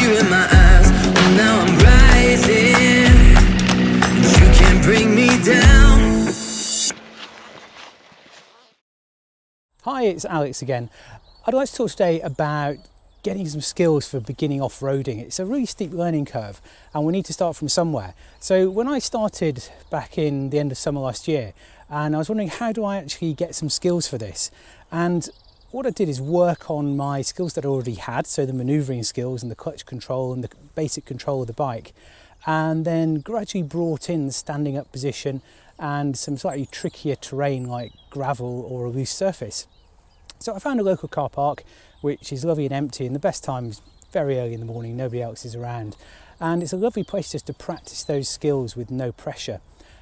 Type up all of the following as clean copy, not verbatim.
you in my eyes. Oh, now I'm rising. You can't bring me down. Hi, it's Alex again. I'd like to talk today about getting some skills for beginning off-roading. It's a really steep learning curve and we need to start from somewhere. So when I started back in the end of summer last year, and I was wondering, how do I actually get some skills for this? And what I did is work on my skills that I already had, so the manoeuvring skills and the clutch control and the basic control of the bike, and then gradually brought in the standing up position and some slightly trickier terrain like gravel or a loose surface. So I found a local car park which is lovely and empty, and the best time is very early in the morning, nobody else is around, and it's a lovely place just to practice those skills with no pressure.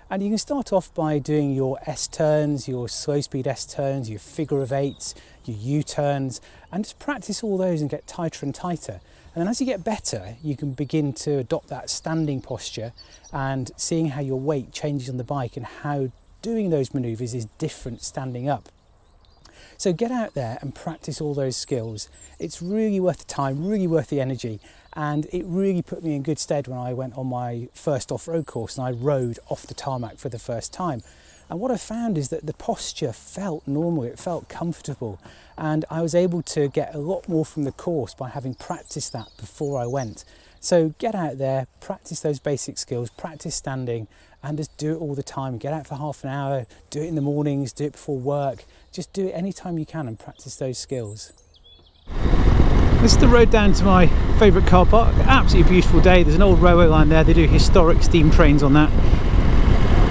And you can start off by doing your S-turns, your slow speed S-turns, your figure of eights, your U-turns, and just practice all those and get tighter and tighter. And then as you get better, you can begin to adopt that standing posture and seeing how your weight changes on the bike and how doing those maneuvers is different standing up. So get out there and practice all those skills. It's really worth the time, really worth the energy, and it really put me in good stead when I went on my first off-road course and I rode off the tarmac for the first time. And what I found is that the posture felt normal, it felt comfortable, and I was able to get a lot more from the course by having practiced that before I went. So get out there, practice those basic skills, practice standing, and just do it all the time. Get out for half an hour, do it in the mornings, do it before work. Just do it anytime you can and practice those skills. This is the road down to my favourite car park. Absolutely beautiful day. There's an old railway line there. They do historic steam trains on that.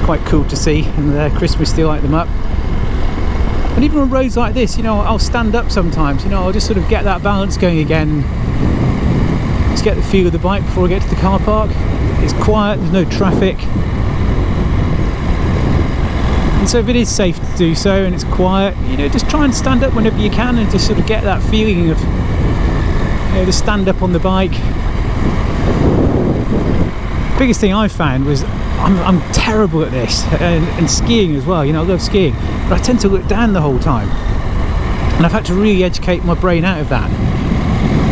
Quite cool to see, and Christmas still light them up. And even on roads like this, you know, I'll stand up sometimes. You know, I'll just sort of get that balance going again. Just get the feel of the bike before I get to the car park. It's quiet. There's no traffic. And so if it is safe to do so and it's quiet, you know, just try and stand up whenever you can and just sort of get that feeling of, you know, to stand up on the bike. The biggest thing I found was I'm terrible at this, and skiing as well. You know, I love skiing, but I tend to look down the whole time, and I've had to really educate my brain out of that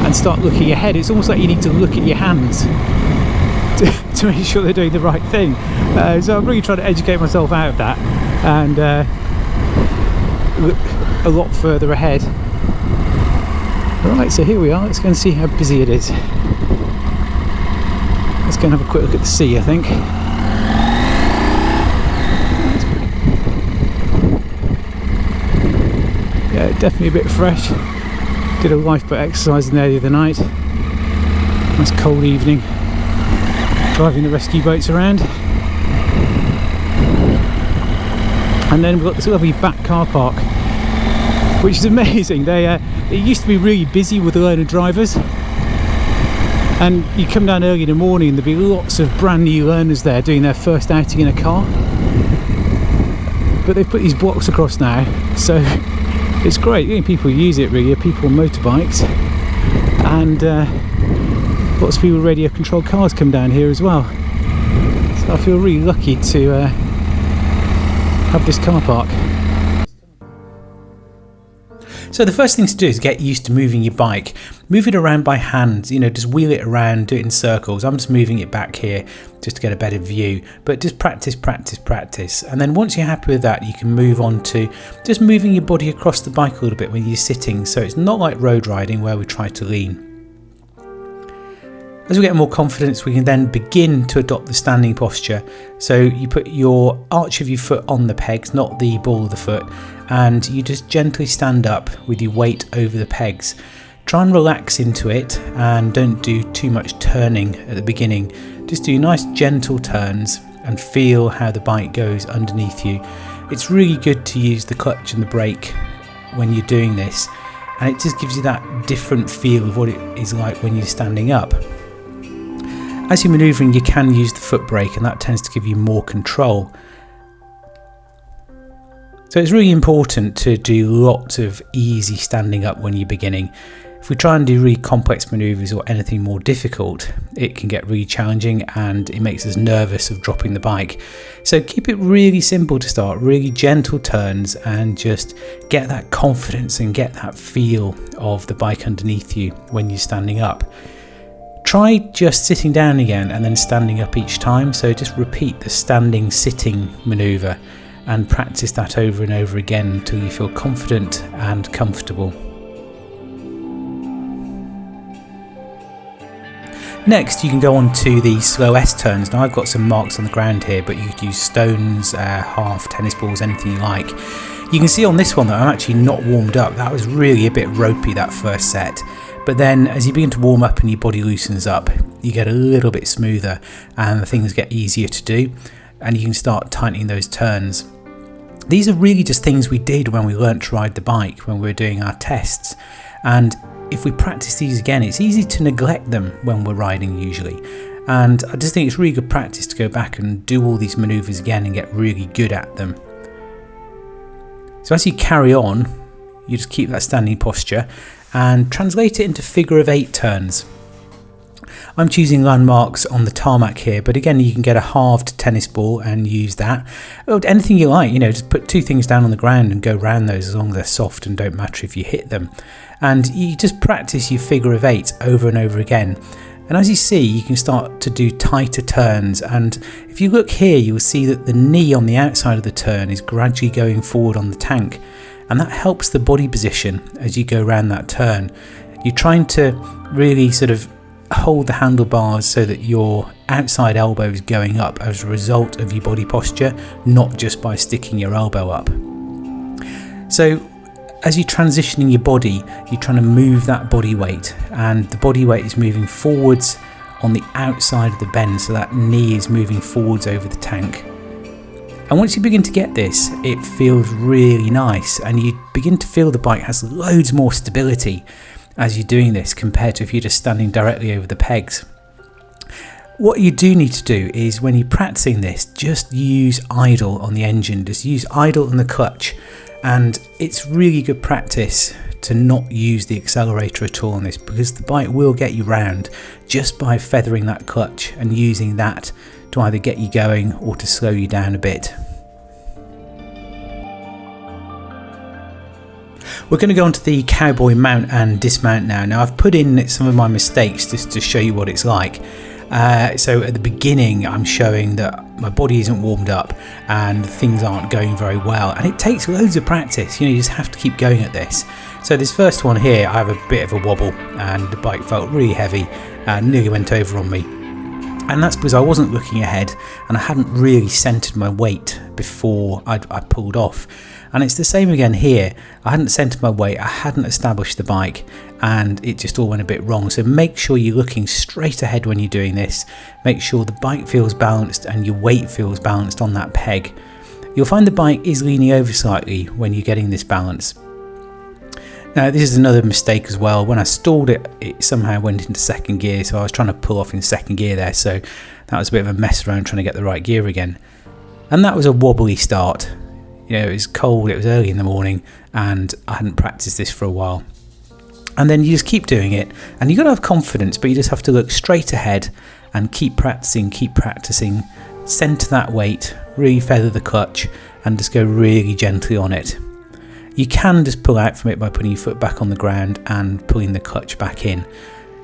and start looking ahead. It's almost like you need to look at your hands to make sure they're doing the right thing. So I'm really trying to educate myself out of that and look a lot further ahead. Right, so here we are. Let's go and see how busy it is. Let's go and have a quick look at the sea, I think. Yeah, definitely a bit fresh. Did a lifeboat exercise in there the other night. Nice cold evening. Driving the rescue boats around. And then we've got this lovely back car park, which is amazing. It used to be really busy with learner drivers, and you come down early in the morning and there'd be lots of brand new learners there doing their first outing in a car. But they've put these blocks across now, so it's great. The only people who use it really are people on motorbikes, and lots of people with radio controlled cars come down here as well. So I feel really lucky to have this car park. So the first thing to do is get used to moving your bike. Move it around by hand, you know, just wheel it around, do it in circles. I'm just moving it back here just to get a better view, but just practice, practice, practice. And then once you're happy with that, you can move on to just moving your body across the bike a little bit when you're sitting. So it's not like road riding where we try to lean. As we get more confidence, we can then begin to adopt the standing posture. So you put your arch of your foot on the pegs, not the ball of the foot, and you just gently stand up with your weight over the pegs. Try and relax into it and don't do too much turning at the beginning. Just do nice gentle turns and feel how the bike goes underneath you. It's really good to use the clutch and the brake when you're doing this, and it just gives you that different feel of what it is like when you're standing up. As you're manoeuvring, you can use the foot brake, and that tends to give you more control. So it's really important to do lots of easy standing up when you're beginning. If we try and do really complex manoeuvres or anything more difficult, it can get really challenging and it makes us nervous of dropping the bike. So keep it really simple to start, really gentle turns, and just get that confidence and get that feel of the bike underneath you when you're standing up. Try just sitting down again and then standing up each time. So just repeat the standing sitting manoeuvre and practice that over and over again until you feel confident and comfortable. Next you can go on to the slow S turns. Now I've got some marks on the ground here, but you could use stones, half tennis balls, anything you like. You can see on this one that I'm actually not warmed up. That was really a bit ropey, that first set. But then as you begin to warm up and your body loosens up, you get a little bit smoother and things get easier to do, and you can start tightening those turns. These are really just things we did when we learnt to ride the bike, when we were doing our tests. And if we practice these again, it's easy to neglect them when we're riding usually. And I just think it's really good practice to go back and do all these manoeuvres again and get really good at them. So as you carry on, you just keep that standing posture and translate it into figure of 8 turns. I'm choosing landmarks on the tarmac here, but again you can get a halved tennis ball and use that. Or anything you like, just put 2 things down on the ground and go round those as long as they're soft and don't matter if you hit them. And you just practice your figure of 8 over and over again. And as you see, you can start to do tighter turns, and if you look here you'll see that the knee on the outside of the turn is gradually going forward on the tank, and that helps the body position as you go around that turn. You're trying to really sort of hold the handlebars so that your outside elbow is going up as a result of your body posture, not just by sticking your elbow up. So as you're transitioning your body, you're trying to move that body weight, and the body weight is moving forwards on the outside of the bend, so that knee is moving forwards over the tank. And once you begin to get this, it feels really nice, and you begin to feel the bike has loads more stability as you're doing this compared to if you're just standing directly over the pegs. What you do need to do is, when you're practicing this, just use idle on the engine, just use idle on the clutch, and it's really good practice to not use the accelerator at all on this, because the bike will get you round just by feathering that clutch and using that to either get you going or to slow you down a bit. We're going to go on to the cowboy mount and dismount now. Now I've put in some of my mistakes just to show you what it's like. So at the beginning I'm showing that my body isn't warmed up and things aren't going very well, and it takes loads of practice. You just have to keep going at this. So this first one here, I have a bit of a wobble and the bike felt really heavy and nearly went over on me. And that's because I wasn't looking ahead and I hadn't really centered my weight before I pulled off. And it's the same again here. I hadn't centered my weight, I hadn't established the bike, and it just all went a bit wrong. So make sure you're looking straight ahead when you're doing this. Make sure the bike feels balanced and your weight feels balanced on that peg. You'll find the bike is leaning over slightly when you're getting this balance. Now this is another mistake as well. When I stalled it, it somehow went into second gear, so I was trying to pull off in second gear there, so that was a bit of a mess around trying to get the right gear again. And that was a wobbly start. It was cold, it was early in the morning, and I hadn't practiced this for a while. And then you just keep doing it, and you've got to have confidence, but you just have to look straight ahead and keep practicing, centre that weight, really feather the clutch, and just go really gently on it. You can just pull out from it by putting your foot back on the ground and pulling the clutch back in.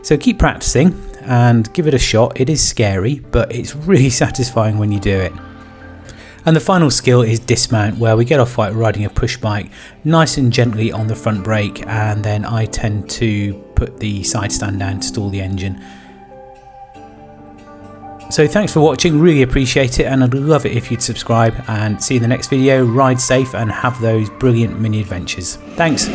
So keep practicing and give it a shot. It is scary, but it's really satisfying when you do it. And the final skill is dismount, where we get off like riding a push bike, nice and gently on the front brake, and then I tend to put the side stand down to stall the engine. So thanks for watching, really appreciate it, and I'd love it if you'd subscribe, and see you in the next video. Ride safe and have those brilliant mini adventures. Thanks.